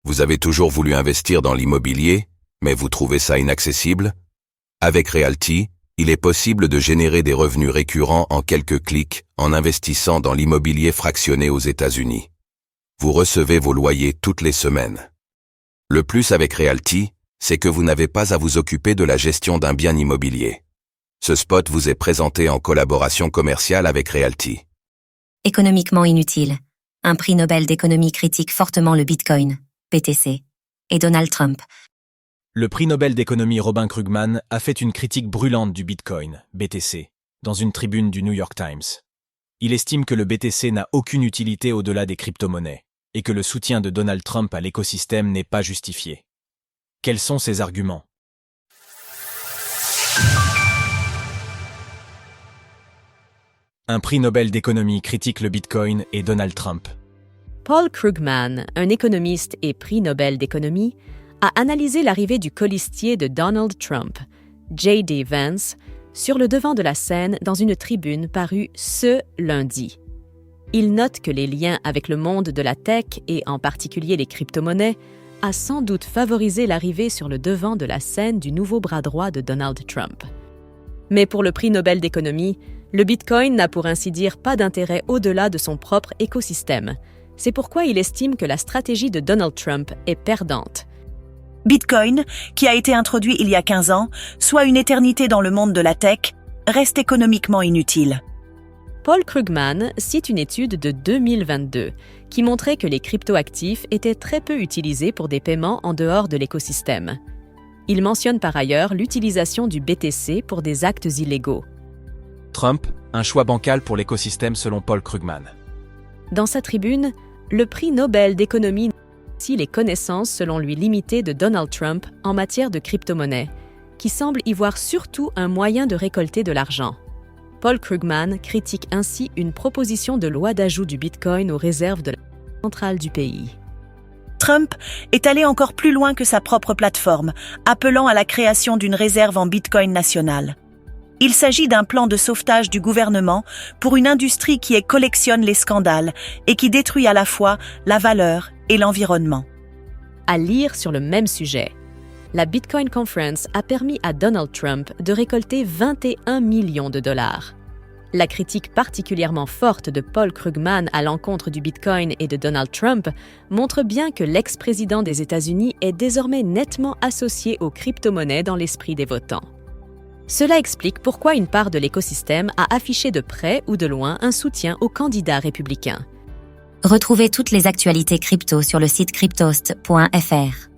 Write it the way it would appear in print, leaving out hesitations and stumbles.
Vous avez toujours voulu investir dans l'immobilier, mais vous trouvez ça inaccessible? Avec Realty, il est possible de générer des revenus récurrents en quelques clics en investissant dans l'immobilier fractionné aux États-Unis. Vous recevez vos loyers toutes les semaines. Le plus avec Realty, c'est que vous n'avez pas à vous occuper de la gestion d'un bien immobilier. Ce spot vous est présenté en collaboration commerciale avec Realty. Économiquement inutile. Un prix Nobel d'économie critique fortement le Bitcoin, BTC, et Donald Trump. Le prix Nobel d'économie Robin Krugman a fait une critique brûlante du Bitcoin, BTC, dans une tribune du New York Times. Il estime que le BTC n'a aucune utilité au-delà des crypto-monnaies, et que le soutien de Donald Trump à l'écosystème n'est pas justifié. Quels sont ses arguments? Un prix Nobel d'économie critique le Bitcoin et Donald Trump. Paul Krugman, un économiste et prix Nobel d'économie, a analysé l'arrivée du colistier de Donald Trump, J.D. Vance, sur le devant de la scène dans une tribune parue ce lundi. Il note que les liens avec le monde de la tech et en particulier les crypto-monnaies a sans doute favorisé l'arrivée sur le devant de la scène du nouveau bras droit de Donald Trump. Mais pour le prix Nobel d'économie, le Bitcoin n'a pour ainsi dire pas d'intérêt au-delà de son propre écosystème. C'est pourquoi il estime que la stratégie de Donald Trump est perdante. Bitcoin, qui a été introduit il y a 15 ans, soit une éternité dans le monde de la tech, reste économiquement inutile. Paul Krugman cite une étude de 2022 qui montrait que les cryptoactifs étaient très peu utilisés pour des paiements en dehors de l'écosystème. Il mentionne par ailleurs l'utilisation du BTC pour des actes illégaux. Trump, un choix bancal pour l'écosystème selon Paul Krugman. Dans sa tribune, le prix Nobel d'économie aussi les connaissances selon lui limitées de Donald Trump en matière de crypto-monnaie, qui semble y voir surtout un moyen de récolter de l'argent. Paul Krugman critique ainsi une proposition de loi d'ajout du Bitcoin aux réserves de la Banque centrale du pays. Trump est allé encore plus loin que sa propre plateforme, appelant à la création d'une réserve en Bitcoin nationale. Il s'agit d'un plan de sauvetage du gouvernement pour une industrie qui collectionne les scandales et qui détruit à la fois la valeur et l'environnement. À lire sur le même sujet, la Bitcoin Conference a permis à Donald Trump de récolter 21 millions de dollars. La critique particulièrement forte de Paul Krugman à l'encontre du Bitcoin et de Donald Trump montre bien que l'ex-président des États-Unis est désormais nettement associé aux crypto-monnaies dans l'esprit des votants. Cela explique pourquoi une part de l'écosystème a affiché de près ou de loin un soutien aux candidats républicains. Retrouvez toutes les actualités crypto sur le site cryptost.fr.